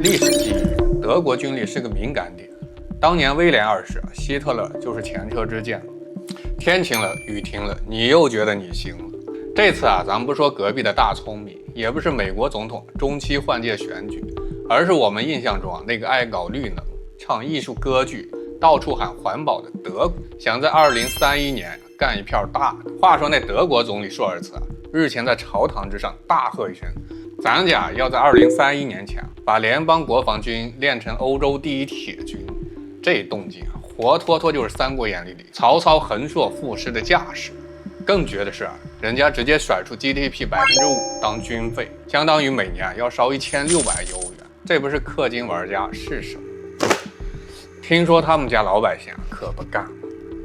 历史记忆里，德国军力是个敏感点。当年威廉二世，希特勒就是前车之鉴。天晴了，雨停了，你又觉得你行了。这次咱们不说隔壁的大聪明，也不是美国总统中期换届选举，而是我们印象中那个爱搞绿能、唱艺术歌剧、到处喊环保的德国，想在2031年干一票大的。话说那德国总理舒尔茨日前在朝堂之上大喝一声，咱家要在2031年前把联邦国防军练成欧洲第一铁军。这动静活脱脱就是《三国演义》里曹操横槊赋诗的架势。更绝的是人家直接甩出 GDP 5%当军费，相当于每年要烧1600亿欧元，这不是氪金玩家是什么？听说他们家老百姓可不干了，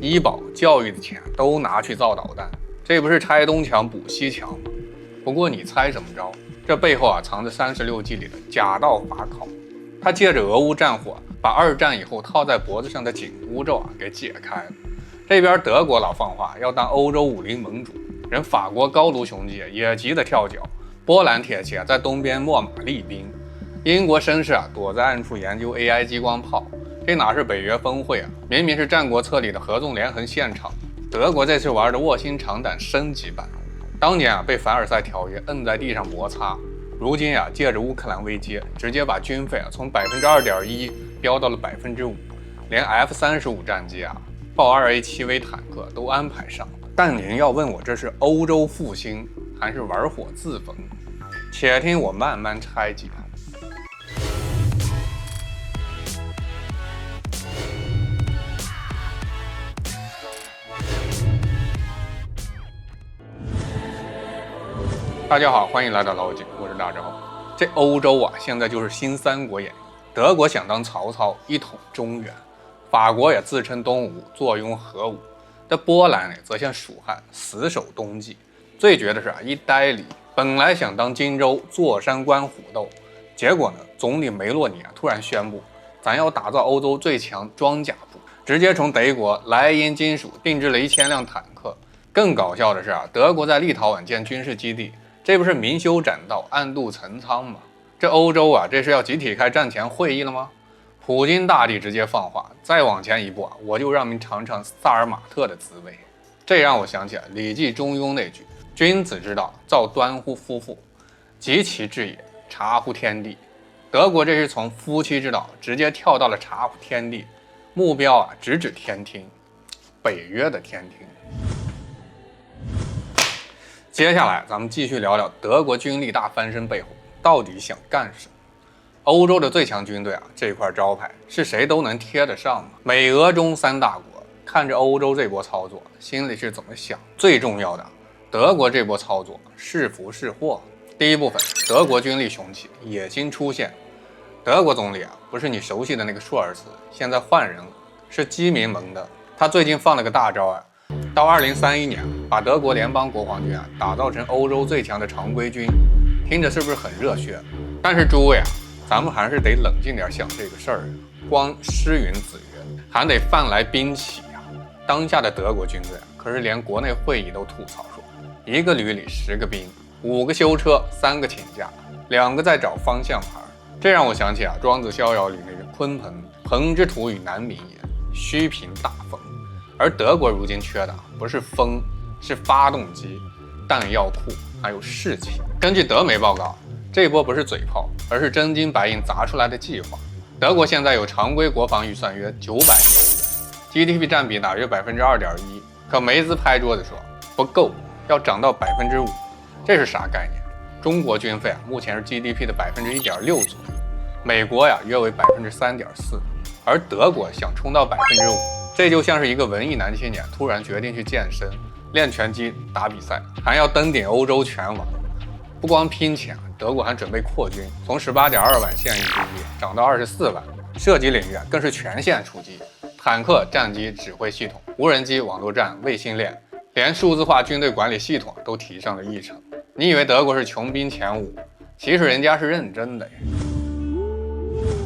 医保、教育的钱都拿去造导弹，这不是拆东墙补西墙吗？不过你猜怎么着？这背后藏着36计里的假道法考。他借着俄乌战火，把二战以后套在脖子上的紧箍咒给解开了。这边德国老放话要当欧洲武林盟主，人法国高卢雄鸡也急得跳脚，波兰铁骑在东边秣马厉兵，英国绅士躲在暗处研究 AI 激光炮。这哪是北约峰会明明是《战国策》里的合纵连横现场。德国这次玩的卧薪尝胆升级版，当年被凡尔赛条约摁在地上摩擦，如今借着乌克兰危机，直接把军费从2.1%飙到了5%，连 F-35战机豹 2A7V 坦克都安排上了。但您要问我这是欧洲复兴还是玩火自焚，且听我慢慢拆解。大家好，欢迎来到老井，我是大钊。这欧洲现在就是新三国演义，德国想当曹操一统中原，法国也自称东吴，坐拥核武，这波兰则像蜀汉死守冬季。最绝的是意大利本来想当荆州坐山观虎斗，结果总理梅洛尼突然宣布，咱要打造欧洲最强装甲部，直接从德国莱茵金属定制了1000辆坦克。更搞笑的是德国在立陶宛建军事基地，这不是明修栈道暗度陈仓吗？这欧洲这是要集体开战前会议了吗？普京大帝直接放话，再往前一步我就让您尝尝萨尔马特的滋味。这让我想起《礼记·中庸》那句：君子之道，造端乎夫妇，及其治也，察乎天地。德国这是从夫妻之道直接跳到了察乎天地，目标直指天听，北约的天听。接下来咱们继续聊聊德国军力大翻身背后到底想干什么。欧洲的最强军队这块招牌是谁都能贴得上吗？美俄中3大国看着欧洲这波操作，心里是怎么想？最重要的，德国这波操作是福是祸。第一部分，德国军力雄起，野心出现。德国总理不是你熟悉的那个舒尔茨，现在换人了，是基民盟的。他最近放了个大招到2031年把德国联邦国防军打造成欧洲最强的常规军。听着是不是很热血？但是诸位咱们还是得冷静点想这个事儿。光诗云子曰，还得饭来兵起当下的德国军队可是连国内会议都吐槽说，1个旅里10个兵，5个修车，3个请假，2个在找方向盘。这让我想起庄子逍遥里那个鲲鹏，鹏之徒与南冥也，虚凭大风。而德国如今缺的不是风，是发动机、弹药库还有士气。根据德媒报告，这波不是嘴炮，而是真金白银砸出来的计划。德国现在有常规国防预算约900亿欧元，GDP 占比约2.1%，可梅兹拍桌子说不够，要涨到5%。这是啥概念？中国军费目前是 GDP 的1.6%左右，美国约为3.4%，而德国想冲到5%，这就像是一个文艺男青年突然决定去健身、练拳击、打比赛，还要登顶欧洲拳王。不光拼钱，德国还准备扩军，从18.2万现役兵力涨到24万，射击领域更是全线出击，坦克、战机指挥系统、无人机、网络战、卫星链，连数字化军队管理系统都提上了议程。你以为德国是穷兵黩武，其实人家是认真的。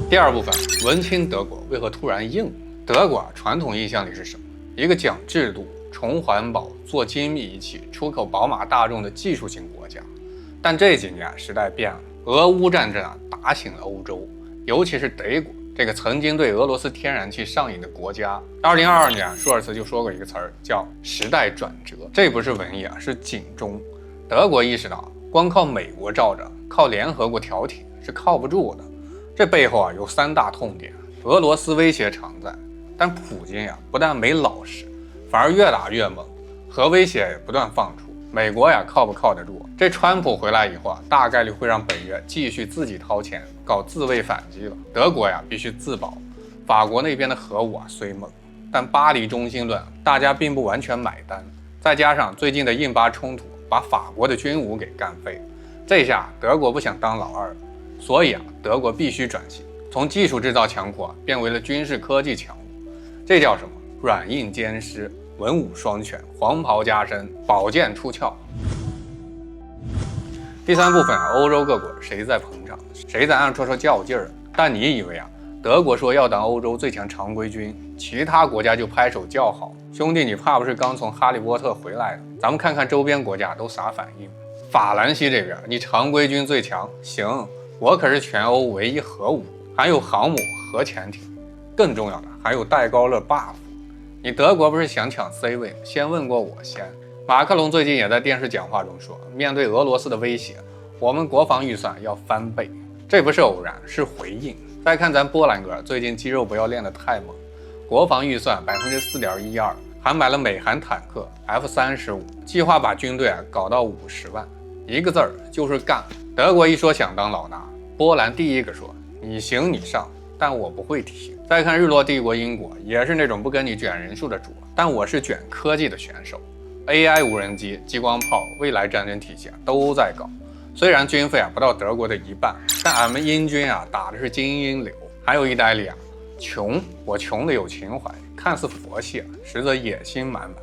第二部分，文青德国为何突然硬？德国传统印象里是什么？一个讲制度、重环保、做精密仪器、出口宝马大众的技术型国家。但这几年时代变了，俄乌战争打醒了欧洲，尤其是德国这个曾经对俄罗斯天然气上瘾的国家。2022年，舒尔茨就说过一个词儿，叫时代转折。这不是文艺啊，是警钟。德国意识到，光靠美国罩着，靠联合国调停是靠不住的。这背后啊有3大痛点：俄罗斯威胁常在，但普京呀不但没老实，反而越打越猛，核威胁也不断放出。美国呀靠不靠得住？这川普回来以后啊，大概率会让北约继续自己掏钱搞自卫反击了。德国呀必须自保。法国那边的核武啊虽猛，但巴黎中心论大家并不完全买单。再加上最近的印巴冲突，把法国的军武给干废。这下德国不想当老二，所以啊，德国必须转型，从技术制造强国啊变为了军事科技强国。这叫什么？软硬兼施。文武双全，黄袍加身，宝剑出鞘。第3部分啊，欧洲各国谁在捧场，谁在暗戳戳较劲儿？但你以为啊，德国说要当欧洲最强常规军，其他国家就拍手叫好？兄弟，你怕不是刚从哈利波特回来的？咱们看看周边国家都啥反应。法兰西这边，你常规军最强，行，我可是全欧唯一核武，还有航母、核潜艇，更重要的还有戴高乐 buff。你德国不是想抢 C 位，先问过我先。马克龙最近也在电视讲话中说，面对俄罗斯的威胁，我们国防预算要翻倍，这不是偶然，是回应。再看咱波兰哥最近肌肉不要练得太猛，国防预算 4.12%， 还买了美韩坦克 F-35， 计划把军队搞到50万，一个字儿就是干。德国一说想当老大，波兰第一个说你行你上，但我不会停。再看日落帝国英国，也是那种不跟你卷人数的主，但我是卷科技的选手。AI 无人机、激光炮、未来战争体系都在搞，虽然军费不到德国的一半，但俺们英军打的是精英流。还有意大利穷，我穷的有情怀，看似佛系实则野心满满。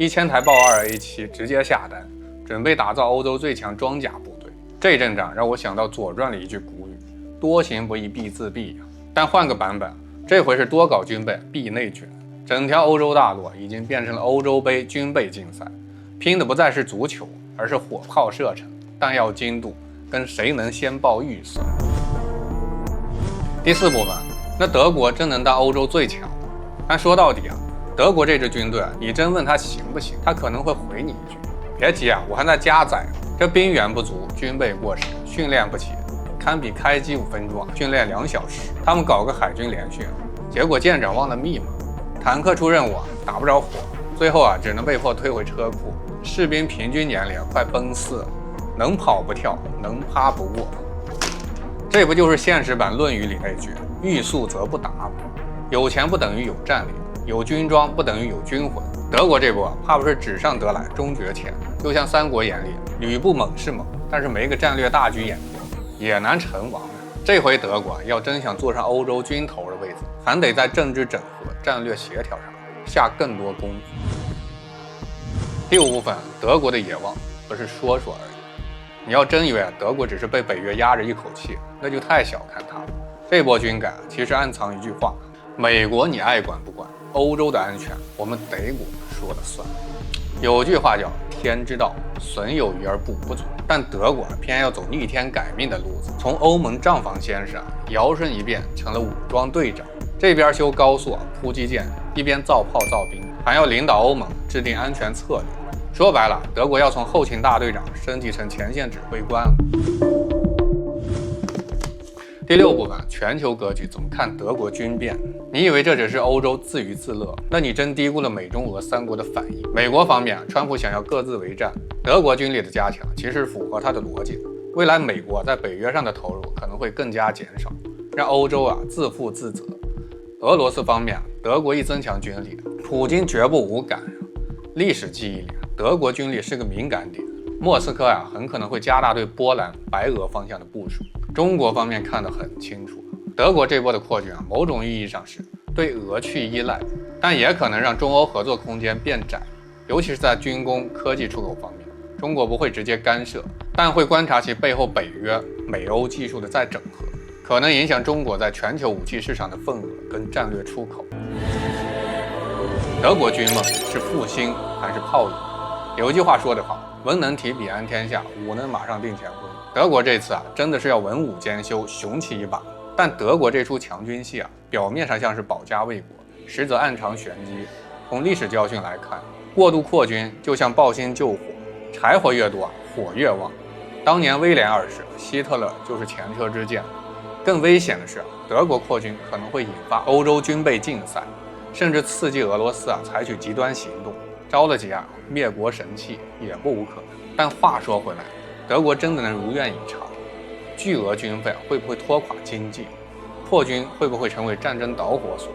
1000台豹2A7直接下单，准备打造欧洲最强装甲部队。这阵仗让我想到《左传》里一句古语：多行不义必自毙。但换个版本，这回是多搞军备必内卷。整条欧洲大陆已经变成了欧洲杯军备竞赛，拼的不再是足球，而是火炮射程、弹药精度跟谁能先报预算。第4部分，那德国真能当欧洲最强吗？但说到底德国这支军队你真问他行不行，他可能会回你一句：别急我还在加载，这兵源不足，军备过时，训练不齐，堪比开机5分钟训练2小时。他们搞个海军联训，结果舰长忘了密码，坦克出任务打不着火，最后只能被迫退回车库。士兵平均年龄快奔4，能跑不跳，能趴不卧。这不就是现实版《论语》里那句“欲速则不达”吗？有钱不等于有战略，有军装不等于有军魂。德国这波怕不是纸上得来终觉浅，就像《三国演义》，吕布猛是猛，但是没个战略大局眼也难成王。这回德国要真想坐上欧洲军头的位置，还得在政治整合、战略协调上下更多功夫。第5部分，德国的野望不是说说而已。你要真以为德国只是被北约压着一口气，那就太小看他了。这波军改其实暗藏一句话：美国你爱管不管，欧洲的安全我们德国说了算。有句话叫天之道，损有余而补不足，但德国偏要走逆天改命的路子，从欧盟账房先生摇身一变成了武装队长。这边修高速铺基建，一边造炮造兵，还要领导欧盟制定安全策略。说白了，德国要从后勤大队长升级成前线指挥官了。第6部分，全球格局怎么看德国军变？你以为这只是欧洲自娱自乐？那你真低估了美中俄3国的反应。美国方面，川普想要各自为战，德国军力的加强其实符合他的逻辑。未来美国在北约上的投入可能会更加减少，让欧洲自负自责。俄罗斯方面，德国一增强军力，普京绝不无感。历史记忆里，德国军力是个敏感点，莫斯科很可能会加大对波兰、白俄方向的部署。中国方面看得很清楚，德国这波的扩军某种意义上是对俄去依赖，但也可能让中欧合作空间变窄，尤其是在军工、科技出口方面。中国不会直接干涉，但会观察其背后北约、美欧技术的再整合，可能影响中国在全球武器市场的份额跟战略出口。德国军梦是复兴还是泡影？有句话说得好，文能提笔安天下，武能马上定乾坤。德国这次真的是要文武兼修，雄起一把。但德国这出强军戏啊，表面上像是保家卫国，实则暗藏玄机。从历史教训来看，过度扩军就像抱薪救火，柴火越多，火越旺。当年威廉二世，希特勒就是前车之鉴。更危险的是，德国扩军可能会引发欧洲军备竞赛，甚至刺激俄罗斯采取极端行动，着了急灭国神器也不无可能。但话说回来，德国真的能如愿以偿？巨额军费会不会拖垮经济？破军会不会成为战争导火索？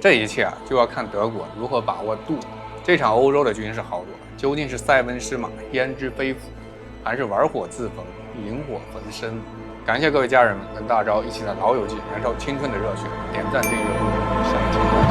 这一切就要看德国如何把握度。这场欧洲的军事豪夺究竟是塞温失马焉知非福，还是玩火自焚引火焚身？感谢各位家人们跟大钊一起在老友记燃烧青春的热血，点赞订阅，下期见。